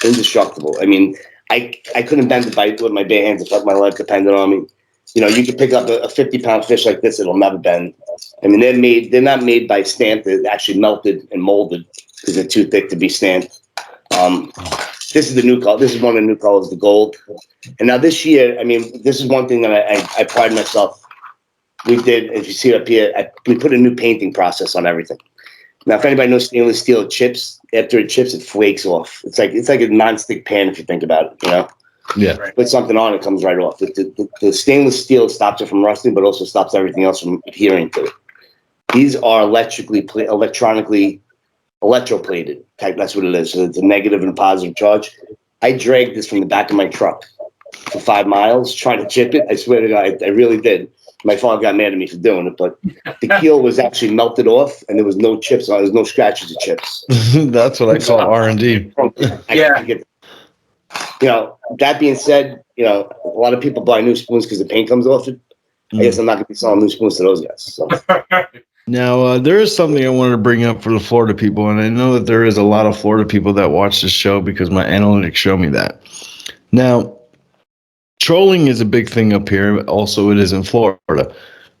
[SPEAKER 5] Indestructible. I mean, I couldn't bend it with my bare hands if my life depended on me. You could pick up a 50-pound fish like this; it'll never bend. I mean, they're not made by stamp. They're actually melted and molded because they're too thick to be stamped. This is the new color. This is one of the new colors, the gold. And now this year, I mean, this is one thing that I pride myself. We did, if you see it up here, we put a new painting process on everything. Now, if anybody knows stainless steel chips, after it chips, it flakes off. It's like a nonstick pan if you think about it.
[SPEAKER 2] Yeah.
[SPEAKER 5] Put something on, it comes right off. The stainless steel stops it from rusting, but also stops everything else from adhering to it. These are electronically electroplated type. That's what it is. So it's a negative and a positive charge. I dragged this from the back of my truck for 5 miles trying to chip it. I swear to God, I really did. My father got mad at me for doing it, but the keel was actually melted off, and there was no chips on it. There was no scratches of chips.
[SPEAKER 2] That's what I call R&D.
[SPEAKER 5] Yeah. That being said, a lot of people buy new spoons because the paint comes off it. I guess I'm not going to be selling new spoons to those guys. So.
[SPEAKER 2] Now, there is something I wanted to bring up for the Florida people, and I know that there is a lot of Florida people that watch this show because my analytics show me that. Now, trolling is a big thing up here. Also, it is in Florida.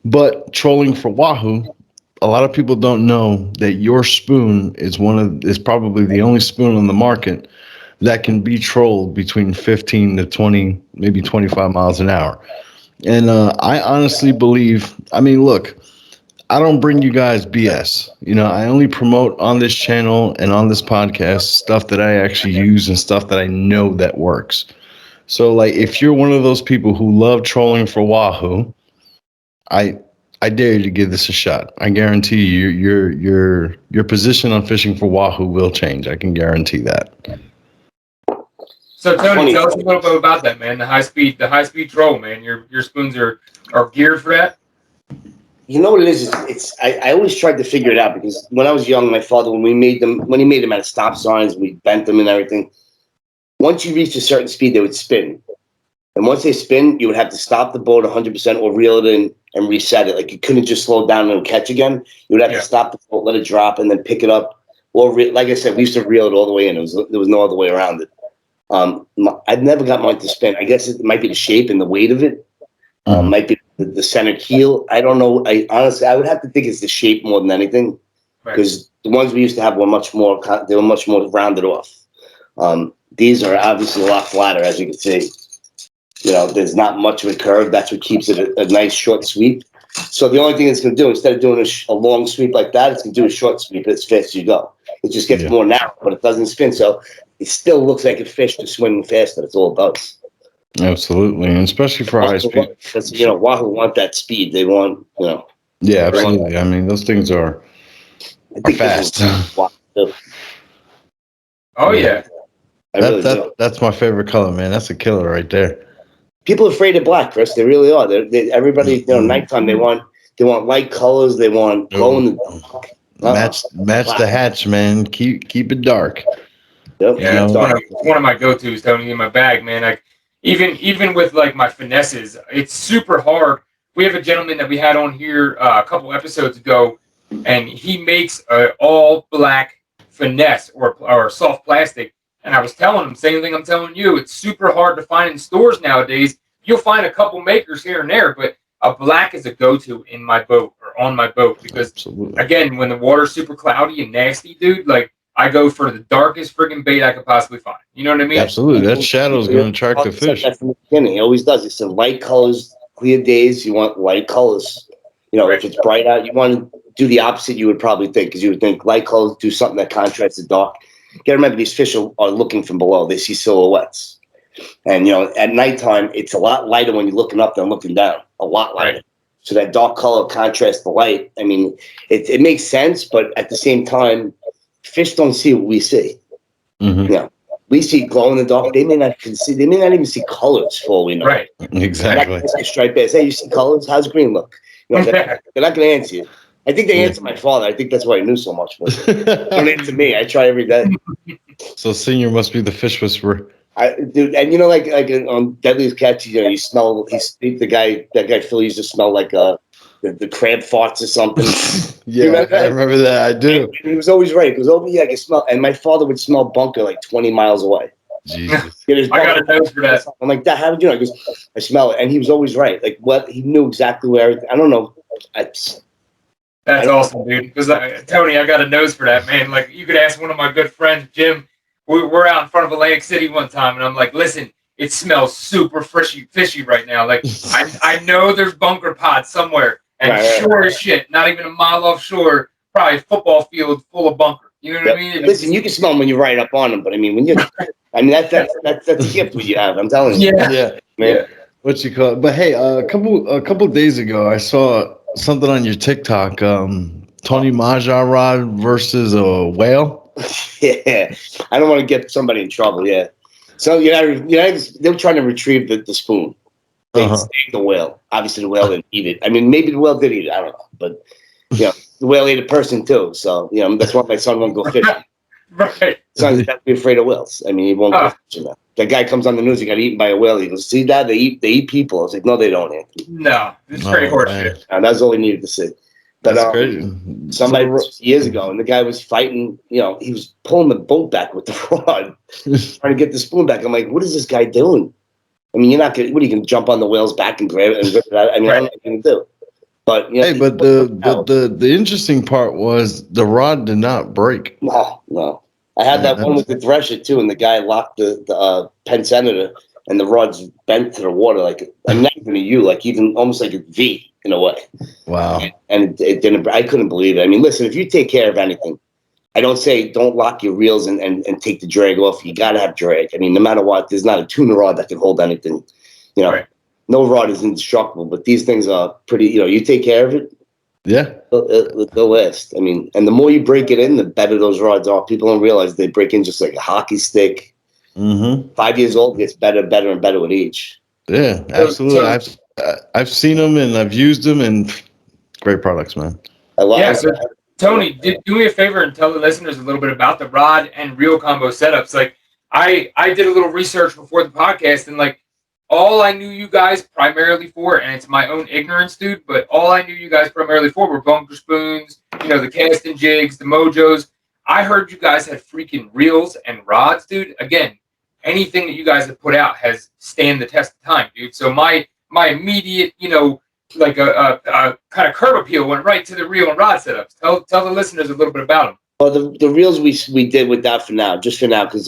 [SPEAKER 2] But trolling for wahoo, a lot of people don't know that your spoon is probably the only spoon on the market that can be trolled between 15 to 20, maybe 25 miles an hour. And I honestly believe, look, I don't bring you guys BS. I only promote on this channel and on this podcast stuff that I actually use and stuff that I know that works. So, like, if you're one of those people who love trolling for wahoo, I dare you to give this a shot. I guarantee you, your position on fishing for wahoo will change. I can guarantee that.
[SPEAKER 3] So, Tony, tell us a little bit about that, man. The high speed troll, man. Your spoons are geared for that.
[SPEAKER 5] You know what it is? I always tried to figure it out because when I was young, my father, when he made them at stop signs, we bent them and everything. Once you reach a certain speed, they would spin. And once they spin, you would have to stop the boat 100% or reel it in and reset it. Like, you couldn't just slow down and catch again. You would have to stop the boat, let it drop, and then pick it up. Or, like I said, we used to reel it all the way in. There was no other way around it. I'd never got mine to spin. I guess it might be the shape and the weight of it. Might be the center keel. I don't know. Honestly, I would have to think it's the shape more than anything. because the ones we used to have were much more rounded off. These are obviously a lot flatter, as you can see. There's not much of a curve. That's what keeps it a nice short sweep. So the only thing it's going to do, instead of doing a long sweep like that, it's going to do a short sweep as fast as you go. It just gets more narrow, but it doesn't spin. So it still looks like a fish just swimming faster. That's all it does.
[SPEAKER 2] Absolutely, and especially for high speed.
[SPEAKER 5] Wahoo want that speed. They want,
[SPEAKER 2] Yeah, absolutely. I mean, those things are fast.
[SPEAKER 3] Oh yeah.
[SPEAKER 2] That's my favorite color, man. That's a killer right there.
[SPEAKER 5] People are afraid of black, Chris. They really are. Everybody, nighttime they want light colors. They want glow in the dark.
[SPEAKER 2] Match the hatch, man. Keep it dark.
[SPEAKER 5] Yep.
[SPEAKER 3] Yeah, it's one of my go-tos, Tony, in my bag, man. Like even with like my finesses, it's super hard. We have a gentleman that we had on here a couple episodes ago, and he makes an all black finesse or soft plastic. And I was telling him, same thing I'm telling you. It's super hard to find in stores nowadays. You'll find a couple makers here and there, but a black is a go-to in my boat or on my boat because, again, when the water's super cloudy and nasty, dude, like I go for the darkest friggin' bait I could possibly find. You know what I mean?
[SPEAKER 2] Absolutely. That shadow is going to attract the fish.
[SPEAKER 5] From the beginning, it always does. It's in light colors, clear days. You want light colors. If it's bright out, you want to do the opposite. You would probably think because you would think light colors do something that contrasts the dark. You got to remember, these fish are looking from below. They see silhouettes. And, at nighttime, it's a lot lighter when you're looking up than looking down. A lot lighter. Right. So that dark color contrasts the light. I mean, it makes sense, but at the same time, fish don't see what we see.
[SPEAKER 2] Mm-hmm.
[SPEAKER 5] We see glow in the dark. They may not even see colors for all we know.
[SPEAKER 3] Right.
[SPEAKER 2] Exactly.
[SPEAKER 5] Striped bass. Hey, you see colors? How's green look? They're not going to answer you. I think they answer my father. I think that's why I knew so much. Don't answer me. I try every day.
[SPEAKER 2] So Senior must be the fish whisperer.
[SPEAKER 5] Dude, and like on Deadliest Catch, you smell. That guy Phil used to smell like the crab farts or something.
[SPEAKER 2] I remember that. I do.
[SPEAKER 5] And he was always right. He goes, "Oh yeah, I can smell." And my father would smell bunker like 20 miles away.
[SPEAKER 2] Jesus.
[SPEAKER 3] I got a nose for that.
[SPEAKER 5] I'm like, "Dad, how did you know?" He goes, "I smell it," and he was always right. Like what he knew exactly where. I don't know.
[SPEAKER 3] That's awesome, dude. Because Tony, I got a nose for that, man. Like you could ask one of my good friends, Jim. We're out in front of Atlantic City one time, and I'm like, "Listen, it smells super fishy right now. Like I know there's bunker pods somewhere, and sure as shit, not even a mile offshore, probably a football field full of bunker. You know what I mean?
[SPEAKER 5] Listen, you can smell them when you're right up on them, but I mean, when you, that's a gift what you have. I'm telling you.
[SPEAKER 2] Yeah,
[SPEAKER 5] man.
[SPEAKER 2] Yeah. What you call it? But hey, a couple days ago, I saw something on your TikTok. Tony Maja rod versus a whale.
[SPEAKER 5] Yeah, I don't want to get somebody in trouble. Yeah, so they're trying to retrieve the spoon. They saved the whale. Obviously, the whale didn't eat it. I mean, maybe the whale did eat it. I don't know, but the whale ate a person too. So that's why my son won't go fishing.
[SPEAKER 3] Right.
[SPEAKER 5] Son's got to be afraid of whales. I mean, he won't go fishing now. That guy comes on the news. He got eaten by a whale. He goes, "See, Dad, they eat people." I was like, "No, they don't, Anthony."
[SPEAKER 3] No, it's straight horseshit.
[SPEAKER 5] And that's all we needed to see. But
[SPEAKER 2] that's crazy.
[SPEAKER 5] Somebody years ago, and the guy was fighting. He was pulling the boat back with the rod, trying to get the spoon back. I'm like, "What is this guy doing?" I mean, you're not gonna. What are you gonna jump on the whale's back and grab it and rip it out? I mean, I'm not gonna do. But
[SPEAKER 2] hey, but the interesting part was the rod did not break.
[SPEAKER 5] No. I had that one with the thresher too, and the guy locked the Penn Senator, and the rod's bent to the water like I'm not even a U, like even almost like a V in a way.
[SPEAKER 2] Wow.
[SPEAKER 5] And it didn't. I couldn't believe it. I mean, listen, if you take care of anything, I don't say don't lock your reels and take the drag off. You gotta have drag. I mean, no matter what, there's not a tuna rod that can hold anything.
[SPEAKER 3] Right.
[SPEAKER 5] No rod is indestructible, but these things are pretty. You take care of it.
[SPEAKER 2] Yeah.
[SPEAKER 5] They'll last. I mean, and the more you break it in, the better those rods are. People don't realize they break in just like a hockey stick. 5 years old gets better, and better with each.
[SPEAKER 2] Yeah, absolutely. I've seen them and I've used them, and great products, man.
[SPEAKER 5] I love it.
[SPEAKER 3] So Tony, do me a favor and tell the listeners a little bit about the rod and reel combo setups. Like I did a little research before the podcast, and like all I knew you guys primarily for, and it's my own ignorance, dude, but all I knew you guys primarily for were bunker spoons, the casting jigs, the mojos. I heard you guys had freaking reels and rods, dude. Again, anything that you guys have put out has stand the test of time, dude. So my immediate, like a kind of curb appeal went right to the reel and rod setups. Tell the listeners a little bit about them.
[SPEAKER 5] Well, the reels we did with that for now, just for now, because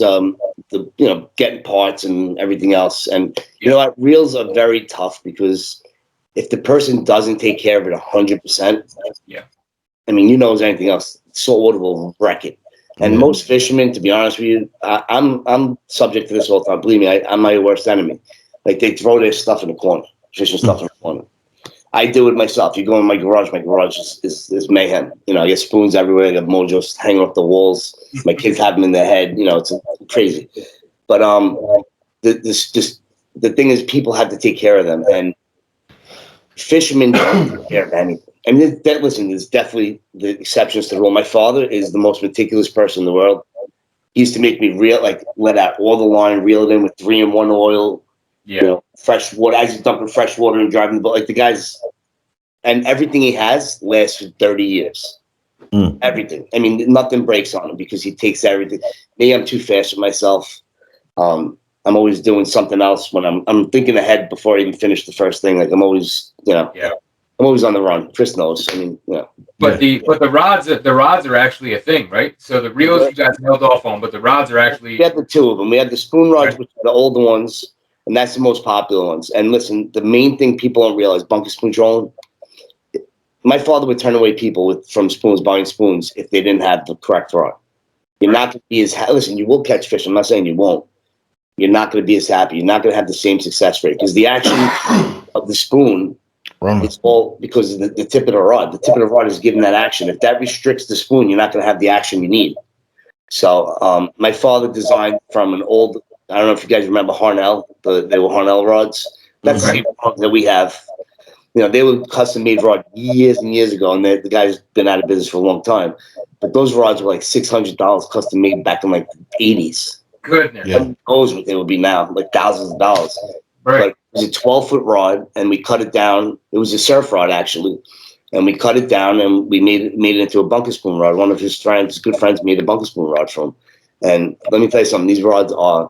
[SPEAKER 5] getting parts and everything else, and you know what, reels are very tough because if the person doesn't take care of it 100%, I mean, you know, as anything else, saltwater will wreck it. And most fishermen, to be honest with you, I'm subject to this all the time. Believe me, I'm my worst enemy. Like, they throw their stuff in the corner, fishing stuff in the corner. I do it myself. You go in my garage is mayhem. You know, I get spoons everywhere. I got mojos hanging off the walls. My kids have them in their head. You know, it's crazy. But the thing is, people have to take care of them, and fishermen don't take care of anything. I mean, listen, there's definitely the exceptions to the rule. My father is the most meticulous person in the world. He used to make me let out all the line, reel it in with 3-in-1 oil.
[SPEAKER 3] Yeah.
[SPEAKER 5] You know, fresh water. As he's dumping fresh water and driving the boat, like the guys, and everything he has lasts for 30 years. Everything. I mean, nothing breaks on him because he takes everything. Me, I'm too fast for myself. I'm always doing something else when I'm thinking ahead before I even finish the first thing. Like, I'm always, I'm always on the run. Chris knows. I mean,
[SPEAKER 3] But the rods are actually a thing, right? So the reels you guys held off on, but the rods are actually.
[SPEAKER 5] We had the two of them. We had the spoon rods, which are the older ones, and that's the most popular ones. And listen, the main thing people don't realize, bunker spoon trolling. My father would turn away people from spoons, buying spoons, if they didn't have the correct rod. You're not going to be listen, you will catch fish. I'm not saying you won't. You're not going to be as happy. You're not going to have the same success rate because the action of the spoon is all because of the tip of the rod. The tip of the rod is giving that action. If that restricts the spoon, you're not going to have the action you need. So my father designed from an old, I don't know if you guys remember Harnell. They were Harnell rods. That's the same rod that we have. You know, they were custom-made rod years and years ago, and the guy's been out of business for a long time. But those rods were like $600 custom-made back in like the 80s.
[SPEAKER 3] Goodness.
[SPEAKER 5] Who knows what they would be now, like thousands of dollars.
[SPEAKER 3] Right.
[SPEAKER 5] But it was a 12-foot rod, and we cut it down. It was a surf rod, actually. And we cut it down, and we made it into a bunker spoon rod. One of his good friends, made a bunker spoon rod for him. And let me tell you something. These rods are,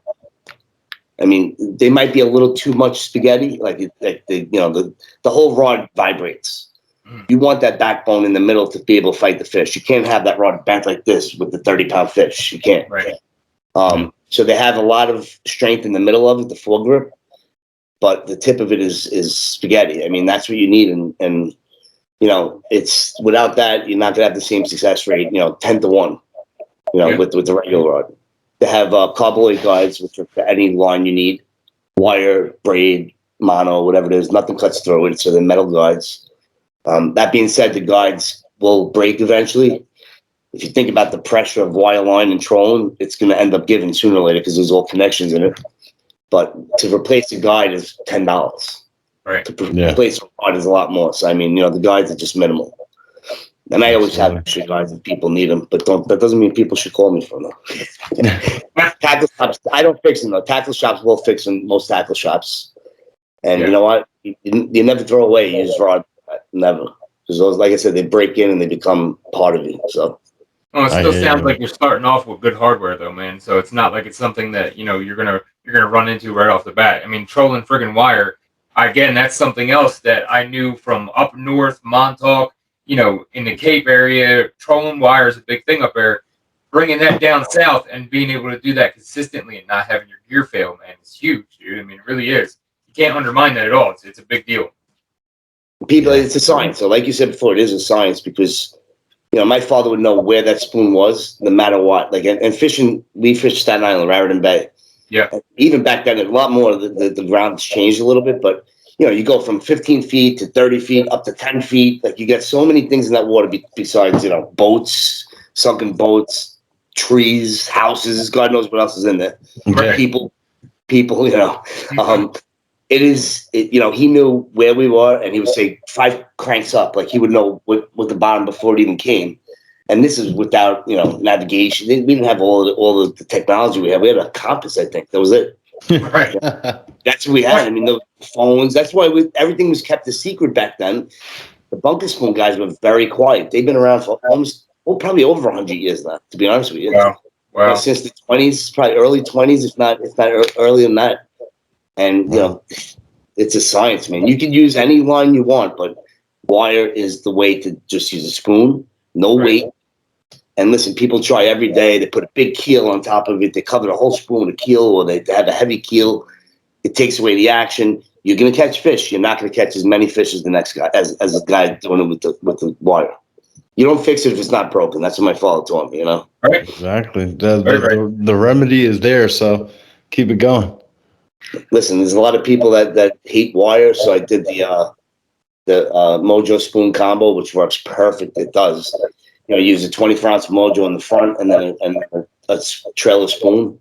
[SPEAKER 5] I mean, they might be a little too much spaghetti. The whole rod vibrates. You want that backbone in the middle to be able to fight the fish. You can't have that rod bent like this with the 30-pound fish. You can't.
[SPEAKER 3] Right.
[SPEAKER 5] So they have a lot of strength in the middle of it, the foregrip, but the tip of it is spaghetti. I mean, that's what you need. And it's without that, you're not going to have the same success rate, 10 to 1, with the regular rod. They have carboy guides, which are for any line you need, wire, braid, mono, whatever it is. Nothing cuts through it, so they're metal guides. That being said, the guides will break eventually. If you think about the pressure of wire line and trolling, it's going to end up giving sooner or later because there's all connections in it. But to replace a guide is $10.
[SPEAKER 3] Right.
[SPEAKER 5] To replace a rod is a lot more. So, I mean, the guides are just minimal. And I always have extra guides if people need them, but that doesn't mean people should call me for them. Tackle shops, I don't fix them though. Tackle shops will fix them, most tackle shops. And you know what? You never throw away a used rod. Never. Because those, like I said, they break in and they become part of you. So.
[SPEAKER 3] Well, it still sounds like you're starting off with good hardware though, man. So it's not like it's something that, you're gonna run into right off the bat. I mean, trolling friggin' wire, again, that's something else that I knew from up north, Montauk, in the Cape area. Trolling wire is a big thing up there. Bringing that down south and being able to do that consistently and not having your gear fail, man, it's huge, dude. I mean, it really is. You can't undermine that at all. It's a big deal.
[SPEAKER 5] People, it's a science. So like you said before, it is a science because, my father would know where that spoon was no matter what. Like, and fishing, we fished Staten Island, Raritan Bay.
[SPEAKER 3] Yeah.
[SPEAKER 5] And even back then, a lot more, the ground's changed a little bit, but you go from 15 feet to 30 feet up to 10 feet. Like, you get so many things in that water besides, boats, sunken boats, trees, houses, God knows what else is in there.
[SPEAKER 3] Right.
[SPEAKER 5] People, he knew where we were, and he would say 5 cranks up. Like, he would know what the bottom before it even came. And this is without, navigation. We didn't have all the technology we have. We had a compass, I think. That was it.
[SPEAKER 3] Right.
[SPEAKER 5] That's what we had. I mean, the phones. That's why everything was kept a secret back then. The bunker spoon guys were very quiet. They've been around for probably over 100 years now, to be honest with you.
[SPEAKER 3] Wow.
[SPEAKER 5] Since the 20s, probably early 20s, if not earlier than that. And, it's a science, man. You can use any line you want, but wire is the way to just use a spoon, no weight. And listen, people try every day. They put a big keel on top of it. They cover the whole spoon with a keel, or they have a heavy keel. It takes away the action. You're going to catch fish. You're not going to catch as many fish as the next guy, as a guy doing it with the wire. You don't fix it if it's not broken. That's what my father taught me, you know?
[SPEAKER 3] Right.
[SPEAKER 2] Exactly. The remedy is there, so keep it going. Listen,
[SPEAKER 5] there's a lot of people that hate wire, so I did the Mojo spoon combo, which works perfect. It does. You know, use a 24-ounce Mojo in the front and then a trailer spoon.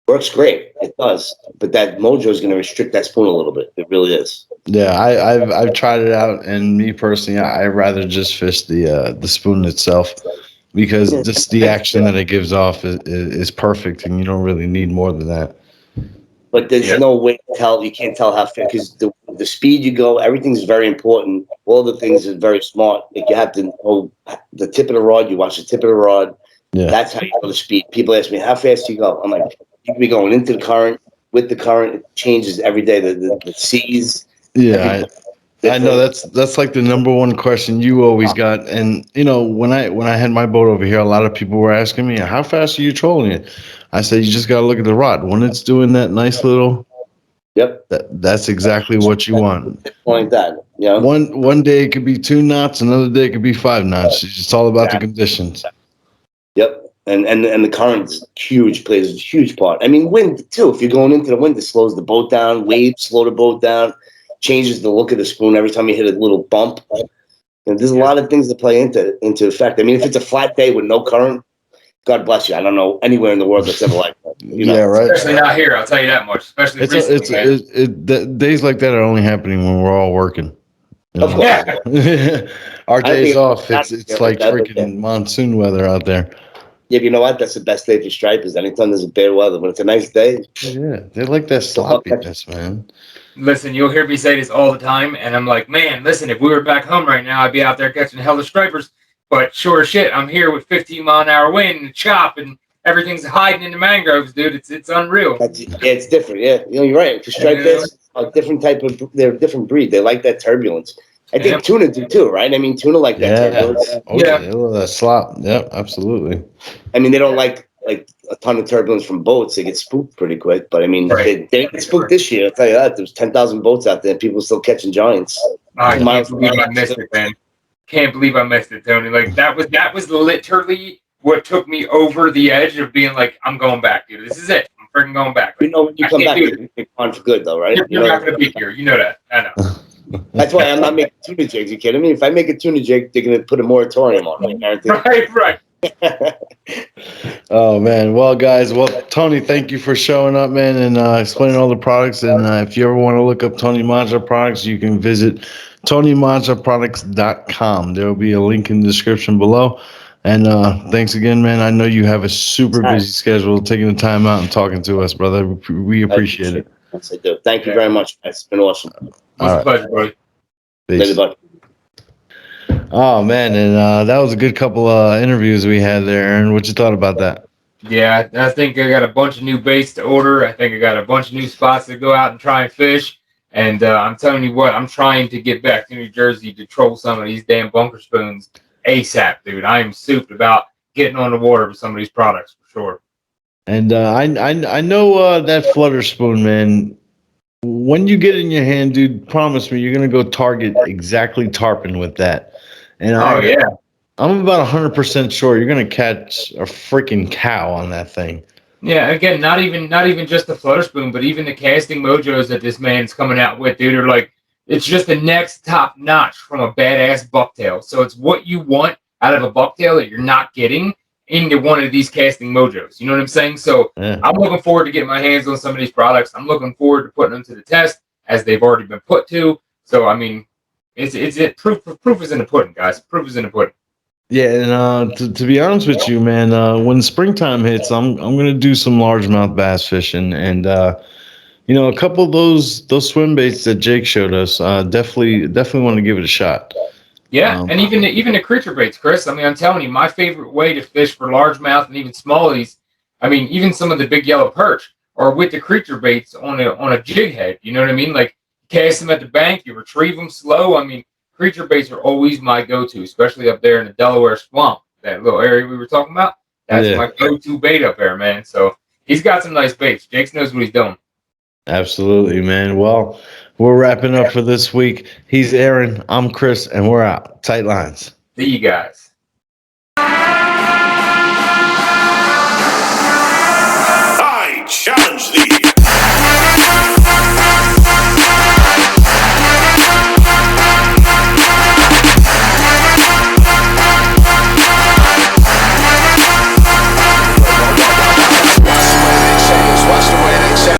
[SPEAKER 5] Works great. It does. But that Mojo is going to restrict that spoon a little bit. It really is.
[SPEAKER 2] Yeah, I've tried it out, and me personally, I'd rather just fish the spoon itself, because just the action that it gives off is perfect, and you don't really need more than that.
[SPEAKER 5] But there's no way to tell. You can't tell how fast, because the speed you go, everything's very important. All the things are very smart. Like you have to know the tip of the rod. You watch the tip of the rod.
[SPEAKER 2] Yeah.
[SPEAKER 5] That's how you know the speed. People ask me, how fast do you go? I'm like, you can be going into the current, with the current. It changes every day. The seas.
[SPEAKER 2] Yeah, I know that's like the number one question you always got. And you know, when I had my boat over here, a lot of people were asking me, how fast are you trolling it? I said, you just got to look at the rod. When it's doing that nice little, that's exactly what you want.
[SPEAKER 5] Like that, yeah.
[SPEAKER 2] One day it could be 2 knots, another day it could be 5 knots. It's just all about the conditions.
[SPEAKER 5] Yep, and the current is huge, plays a huge part. I mean, wind too. If you're going into the wind, it slows the boat down. Waves slow the boat down. Changes the look of the spoon every time you hit a little bump. And there's a lot of things that play into effect. I mean, if it's a flat day with no current, God bless you. I don't know anywhere in the world that's ever like that. You know?
[SPEAKER 2] Yeah, right.
[SPEAKER 3] Especially not here. I'll tell you that much. Especially recently,
[SPEAKER 2] days like that are only happening when we're all working. You know?
[SPEAKER 5] Of course.
[SPEAKER 2] Yeah. Our days off, it's like freaking monsoon weather out there.
[SPEAKER 5] Yeah, but you know what? That's the best day for stripers. Anytime there's a bad weather, when it's a nice day.
[SPEAKER 2] Yeah, they like that sloppiness, man.
[SPEAKER 3] Listen, you'll hear me say this all the time, and I'm like, man, listen, if we were back home right now, I'd be out there catching hell of stripers. But sure as shit, I'm here with 15-mile-an-hour wind and chop, and everything's hiding in the mangroves, dude. It's unreal.
[SPEAKER 5] It's different. Yeah, you know, you're right. For stripers, a different type of, they're a different breed. They like that turbulence. I think tuna do too, right? I mean, tuna like that turbulence.
[SPEAKER 2] They love that slop. Yep, absolutely.
[SPEAKER 5] I mean, they don't like a ton of turbulence from boats. They get spooked pretty quick. But I mean, they get spooked this year. I'll tell you that. There's 10,000 boats out there, and people still catching giants.
[SPEAKER 3] I can't believe I missed it, man. Can't believe I missed it, Tony. Like that was literally what took me over the edge of being like, I'm going back, dude. This is it. I'm freaking going back. Like,
[SPEAKER 5] you know, when you come back, you're on for good, though, right?
[SPEAKER 3] You're not going to be here. You know that. I know.
[SPEAKER 5] That's why I'm not making tuna jigs. You kidding me? If I make a tuna jig, they're going to put a moratorium on me.
[SPEAKER 3] Right.
[SPEAKER 2] Oh man, well guys, Tony, thank you for showing up, man, and explaining all the products. And if you ever want to look up Tony Maja products, you can visit TonyMajaProducts.com. There will be a link in the description below. And thanks again, man. I know you have a super busy schedule, taking the time out and talking to us, brother. We appreciate it.
[SPEAKER 5] Yes, I do. Thank you very much. It's been awesome.
[SPEAKER 3] It was a pleasure, bro.
[SPEAKER 2] Peace. Oh man, and that was a good couple interviews we had there. Aaron, what you thought about that?
[SPEAKER 3] Yeah, I think I got a bunch of new baits to order. I think I got a bunch of new spots to go out and try and fish. And I'm telling you what, I'm trying to get back to New Jersey to troll some of these damn bunker spoons ASAP, dude. I am souped about getting on the water with some of these products for sure.
[SPEAKER 2] And I know that flutter spoon, man. When you get it in your hand, dude, promise me you're gonna go target exactly tarpon with that. And I'm about 100% sure you're gonna catch a freaking cow on that thing.
[SPEAKER 3] Yeah, again, not even just the flutter spoon, but even the casting mojos that this man's coming out with, dude, are like, it's just the next top notch from a badass bucktail. So it's what you want out of a bucktail that you're not getting into one of these casting mojos. You know what I'm saying? So I'm looking forward to getting my hands on some of these products. I'm looking forward to putting them to the test as they've already been put to. So I mean, proof is in the pudding, guys. Proof is in the pudding.
[SPEAKER 2] Yeah, and to be honest with you, man, when springtime hits, I'm gonna do some largemouth bass fishing, and you know, a couple of those swim baits that Jake showed us, definitely want to give it a shot.
[SPEAKER 3] Yeah, and even the creature baits, Chris. I mean, I'm telling you, my favorite way to fish for largemouth and even smallies, I mean, even some of the big yellow perch, are with the creature baits on a jig head. You know what I mean? Like, cast them at the bank, you retrieve them slow. I mean, creature baits are always my go-to, especially up there in the Delaware swamp, that little area we were talking about. That's my go-to bait up there, man. So he's got some nice baits. Jakes knows what he's doing.
[SPEAKER 2] Absolutely, man. Well, we're wrapping up for this week. He's Aaron. I'm Chris, and we're out. Tight lines.
[SPEAKER 3] See you guys.